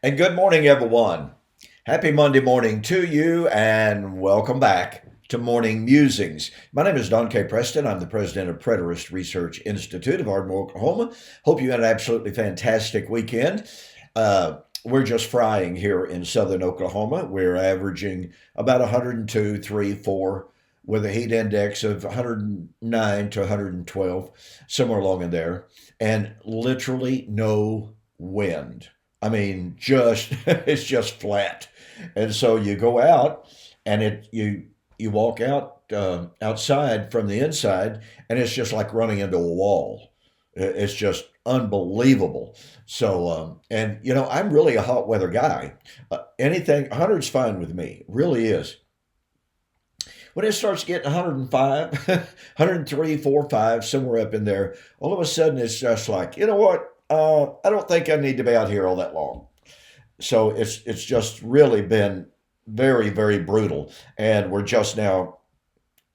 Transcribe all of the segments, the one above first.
And good morning, everyone. Happy Monday morning to you, and welcome back to Morning Musings. My name is Don K. Preston. I'm the president of Preterist Research Institute of Ardmore, Oklahoma. Hope you had an absolutely fantastic weekend. We're just frying here in southern Oklahoma. We're averaging about 102, 3, 4, with a heat index of 109 to 112, somewhere along in there, and literally no wind. I mean, just it's just flat, and so you go out, and you walk out outside from the inside, and it's just like running into a wall. It's just unbelievable. So, and I'm really a hot weather guy. Anything 100's fine with me, really is. When it starts getting 105, 103, 4, 5, somewhere up in there, all of a sudden it's just like, you know what? I don't think I need to be out here all that long. So it's just really been very, very brutal, and we're just now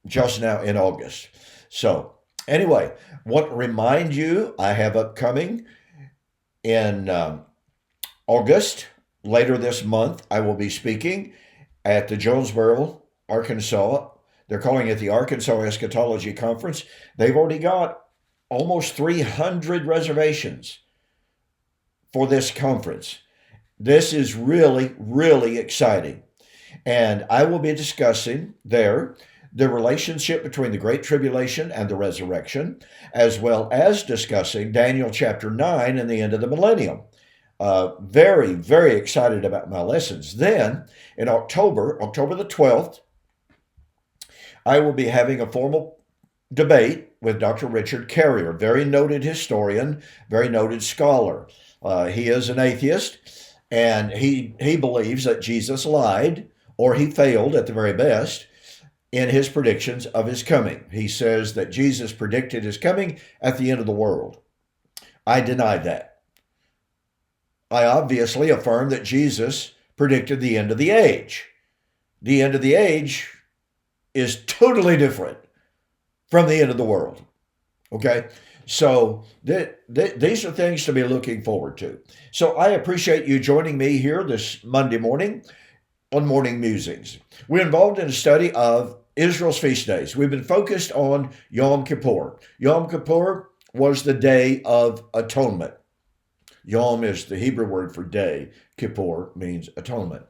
in August. So anyway, want to remind you I have upcoming in August, later this month, I will be speaking at the Jonesboro, Arkansas. They're calling it the Arkansas Eschatology Conference. They've already got almost 300 reservations for this conference. This is really, really exciting. And I will be discussing there the relationship between the Great Tribulation and the resurrection, as well as discussing Daniel chapter 9 and the end of the millennium. Very, very excited about my lessons. Then, in October the 12th, I will be having a formal debate with Dr. Richard Carrier, very noted historian, very noted scholar. He is an atheist, and he believes that Jesus lied, or he failed at the very best, in his predictions of his coming. He says that Jesus predicted his coming at the end of the world. I deny that. I obviously affirm that Jesus predicted the end of the age. The end of the age is totally different from the end of the world. Okay? So these are things to be looking forward to. So I appreciate you joining me here this Monday morning on Morning Musings. We're involved in a study of Israel's feast days. We've been focused on Yom Kippur. Yom Kippur was the Day of Atonement. Yom is the Hebrew word for day. Kippur means atonement.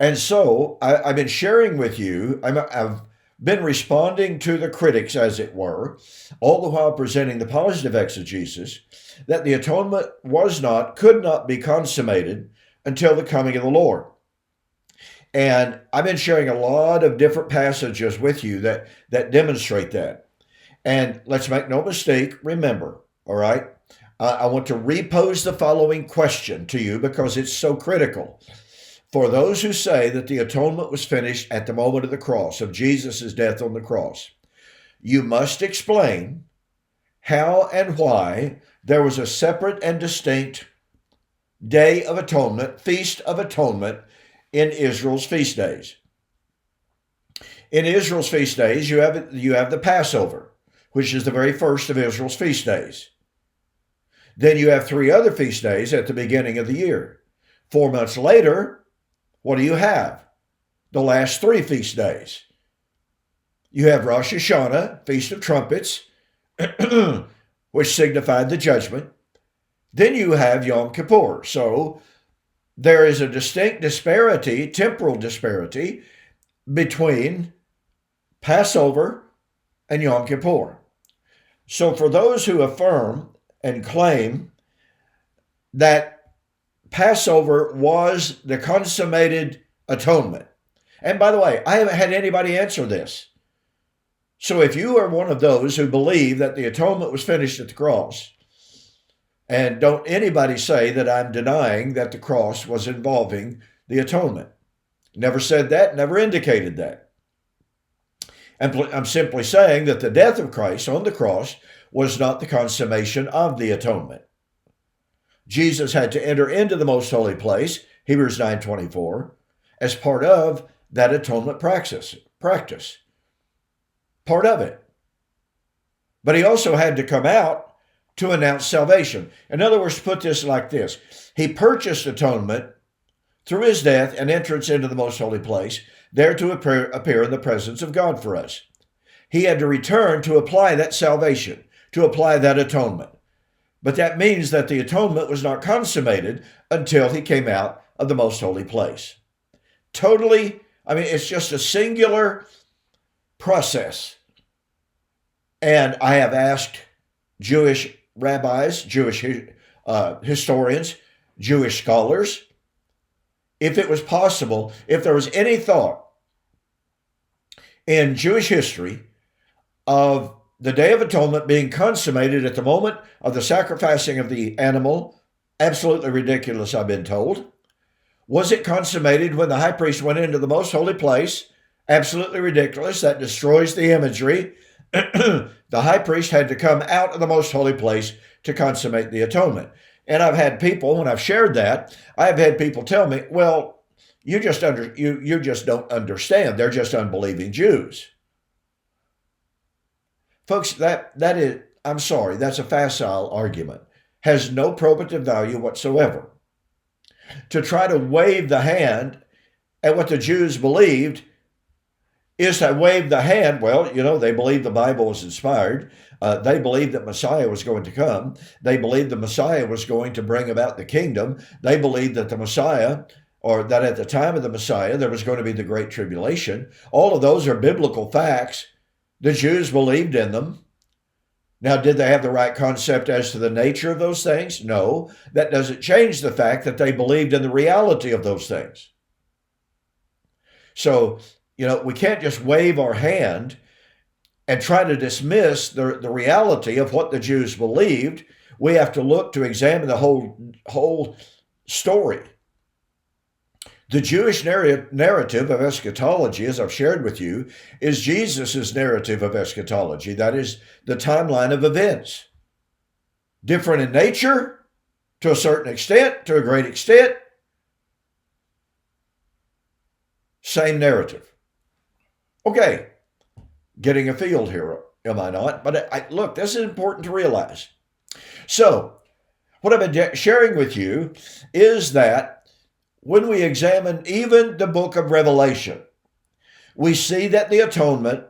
And so I've been sharing with you, I've been responding to the critics, as it were, all the while presenting the positive exegesis that the atonement could not be consummated until the coming of the Lord. And I've been sharing a lot of different passages with you that demonstrate that. And let's make no mistake, remember, all right? I want to repose the following question to you because it's so critical. For those who say that the atonement was finished at the moment of the cross, of Jesus' death on the cross, you must explain how and why there was a separate and distinct Day of Atonement, Feast of Atonement in Israel's feast days. In Israel's feast days, you have the Passover, which is the very first of Israel's feast days. Then you have 3 other feast days at the beginning of the year. 4 months later, what do you have? The last 3 feast days. You have Rosh Hashanah, Feast of Trumpets, which signified the judgment. Then you have Yom Kippur. So there is a distinct disparity, temporal disparity, between Passover and Yom Kippur. So for those who affirm and claim that Passover was the consummated atonement. And by the way, I haven't had anybody answer this. So if you are one of those who believe that the atonement was finished at the cross, and don't anybody say that I'm denying that the cross was involving the atonement. Never said that, never indicated that. And I'm simply saying that the death of Christ on the cross was not the consummation of the atonement. Jesus had to enter into the most holy place, Hebrews 9:24, as part of that atonement practice. Part of it. But he also had to come out to announce salvation. In other words, put this like this. He purchased atonement through his death and entrance into the most holy place, there to appear in the presence of God for us. He had to return to apply that salvation, to apply that atonement. But that means that the atonement was not consummated until he came out of the most holy place. Totally, it's just a singular process. And I have asked Jewish rabbis, Jewish historians, Jewish scholars, if it was possible, if there was any thought in Jewish history of the Day of Atonement being consummated at the moment of the sacrificing of the animal. Absolutely ridiculous, I've been told. Was it consummated when the high priest went into the most holy place? Absolutely ridiculous. That destroys the imagery. The high priest had to come out of the most holy place to consummate the atonement. And I've had people, when I've shared that, I've had people tell me, well, you just don't understand. They're just unbelieving Jews. Folks, that is, I'm sorry, that's a facile argument. Has no probative value whatsoever. To try to wave the hand at what the Jews believed is to wave the hand. Well, they believed the Bible was inspired. They believed that Messiah was going to come. They believed the Messiah was going to bring about the kingdom. They believed that the Messiah, or that at the time of the Messiah, there was going to be the Great Tribulation. All of those are biblical facts. The Jews believed in them. Now, did they have the right concept as to the nature of those things? No. That doesn't change the fact that they believed in the reality of those things. So, we can't just wave our hand and try to dismiss the reality of what the Jews believed. We have to look to examine the whole story. The Jewish narrative of eschatology, as I've shared with you, is Jesus' narrative of eschatology. That is the timeline of events. Different in nature, to a certain extent, to a great extent. Same narrative. Okay, getting afield here, am I not? But look, this is important to realize. So, what I've been sharing with you is that when we examine even the book of Revelation, we see that the atonement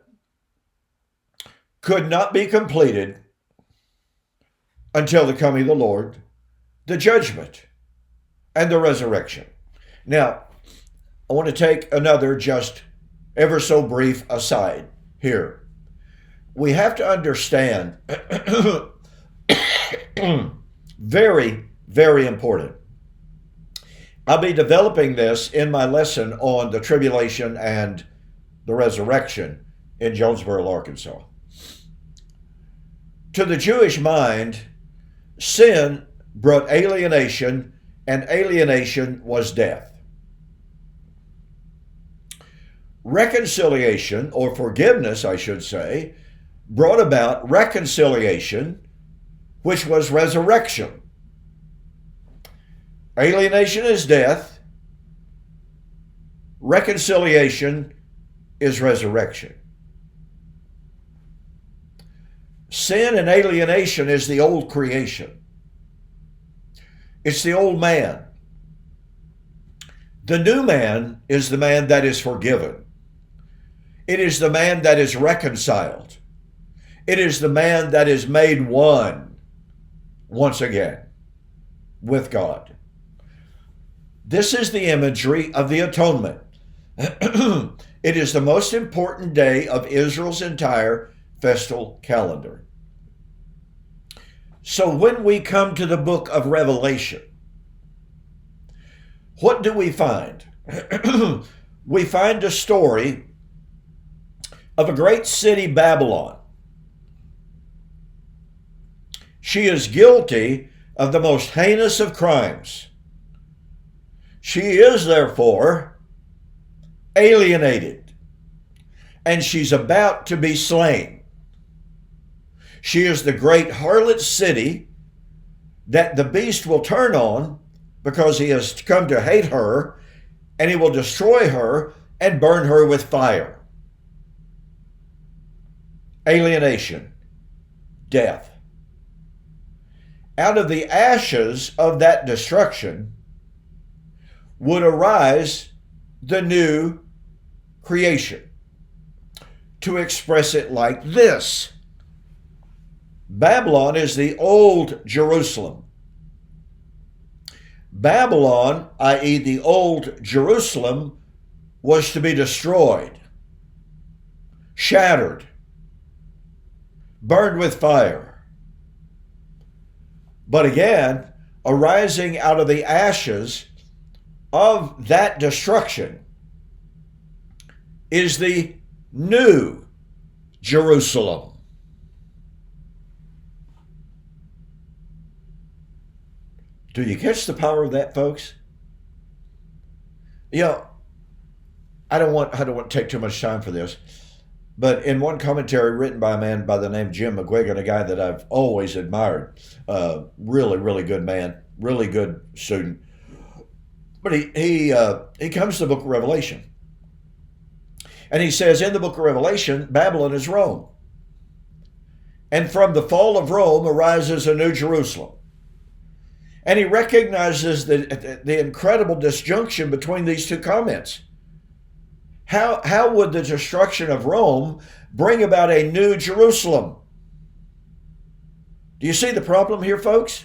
could not be completed until the coming of the Lord, the judgment, and the resurrection. Now, I want to take another just ever so brief aside here. We have to understand, very, very important. I'll be developing this in my lesson on the tribulation and the resurrection in Jonesboro, Arkansas. To the Jewish mind, sin brought alienation, and alienation was death. Reconciliation, or forgiveness, I should say, brought about reconciliation, which was resurrection. Alienation is death. Reconciliation is resurrection. Sin and alienation is the old creation. It's the old man. The new man is the man that is forgiven. It is the man that is reconciled. It is the man that is made one once again with God. This is the imagery of the atonement. It is the most important day of Israel's entire festal calendar. So when we come to the book of Revelation, what do we find? We find a story of a great city, Babylon. She is guilty of the most heinous of crimes. She is, therefore, alienated, and she's about to be slain. She is the great harlot city that the beast will turn on because he has come to hate her, and he will destroy her and burn her with fire. Alienation, death. out of the ashes of that destruction would arise the new creation. To express it like this: Babylon is the old Jerusalem. Babylon, i.e., the old Jerusalem, was to be destroyed, shattered, burned with fire. But again, arising out of the ashes of that destruction is the new Jerusalem. Do you catch the power of that, folks? You know, I don't want to take too much time for this, but in one commentary written by a man by the name of Jim McGuigan, a guy that I've always admired, really, really good man, really good student, but he comes to the book of Revelation, and he says in the book of Revelation, Babylon is Rome, and from the fall of Rome arises a new Jerusalem. And he recognizes the incredible disjunction between these two comments. How would the destruction of Rome bring about a new Jerusalem? Do you see the problem here, folks?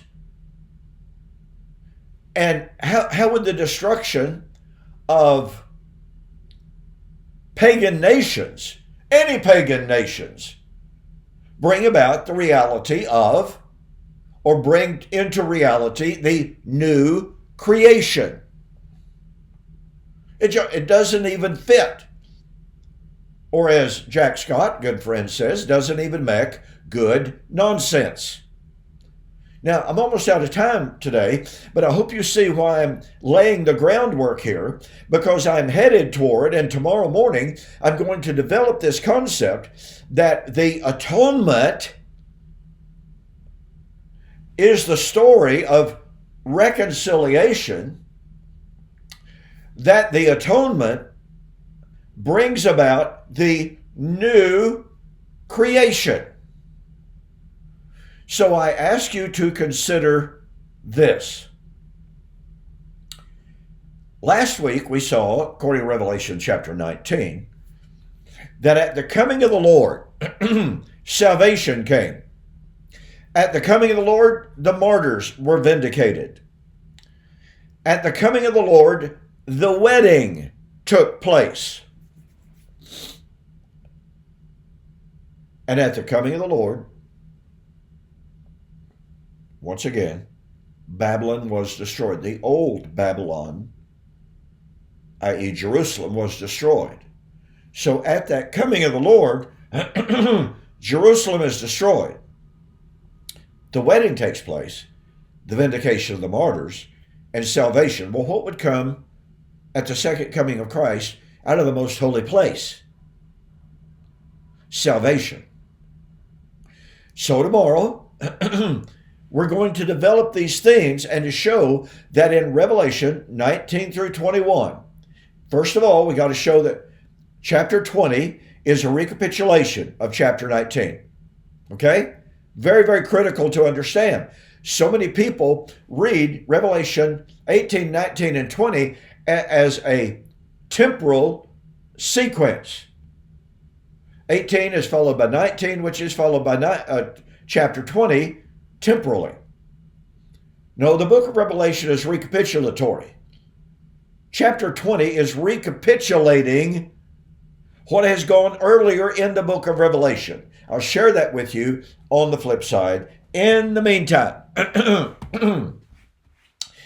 And how would the destruction of pagan nations, any pagan nations, bring about the reality of, or bring into reality, the new creation? It doesn't even fit. Or as Jack Scott, good friend, says, doesn't even make good nonsense. Now, I'm almost out of time today, but I hope you see why I'm laying the groundwork here, because I'm headed toward, and tomorrow morning, I'm going to develop this concept that the atonement is the story of reconciliation, that the atonement brings about the new creation. So I ask you to consider this. Last week we saw, according to Revelation chapter 19, that at the coming of the Lord, salvation came. At the coming of the Lord, the martyrs were vindicated. At the coming of the Lord, the wedding took place. And at the coming of the Lord, once again, Babylon was destroyed. The old Babylon, i.e. Jerusalem, was destroyed. So at that coming of the Lord, Jerusalem is destroyed. The wedding takes place, the vindication of the martyrs, and salvation. Well, what would come at the second coming of Christ out of the most holy place? Salvation. So tomorrow, we're going to develop these themes and to show that in Revelation 19 through 21, first of all, we got to show that chapter 20 is a recapitulation of chapter 19. Okay? Very, very critical to understand. So many people read Revelation 18, 19, and 20 as a temporal sequence. 18 is followed by 19, which is followed by chapter 20 temporally. No, the book of Revelation is recapitulatory. Chapter 20 is recapitulating what has gone earlier in the book of Revelation. I'll share that with you on the flip side. In the meantime,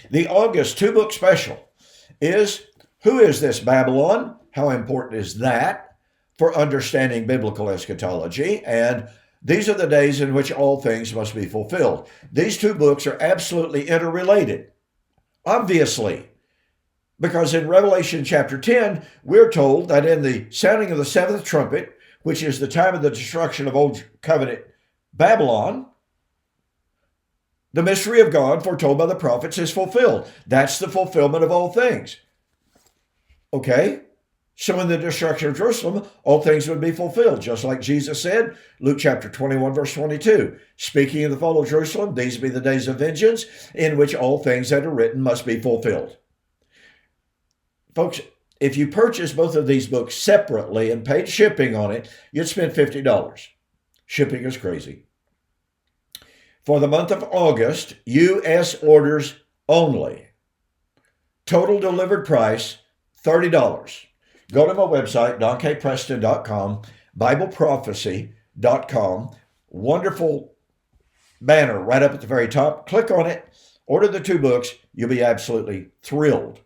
the August 2-book special is Who is this Babylon? How important is that for understanding biblical eschatology? And these are the days in which all things must be fulfilled. These two books are absolutely interrelated, obviously, because in Revelation chapter 10, we're told that in the sounding of the seventh trumpet, which is the time of the destruction of Old Covenant Babylon, the mystery of God foretold by the prophets is fulfilled. That's the fulfillment of all things. Okay? So in the destruction of Jerusalem, all things would be fulfilled, just like Jesus said, Luke chapter 21, verse 22. Speaking of the fall of Jerusalem, these be the days of vengeance, in which all things that are written must be fulfilled. Folks, if you purchase both of these books separately and paid shipping on it, you'd spend $50. Shipping is crazy. For the month of August, U.S. orders only. Total delivered price, $30. Go to my website, donkpreston.com, BibleProphecy.com. Wonderful banner right up at the very top. Click on it. Order the 2 books. You'll be absolutely thrilled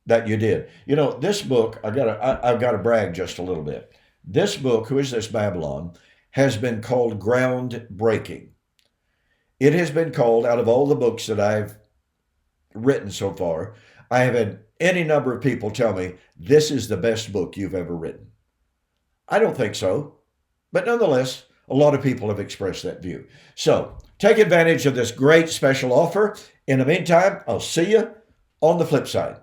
that you did. You know, this book, I've got to brag just a little bit. This book, Who is This Babylon, has been called groundbreaking. It has been called, out of all the books that I've written so far, I have had any number of people tell me, this is the best book you've ever written. I don't think so, but nonetheless, a lot of people have expressed that view. So take advantage of this great special offer. In the meantime, I'll see you on the flip side.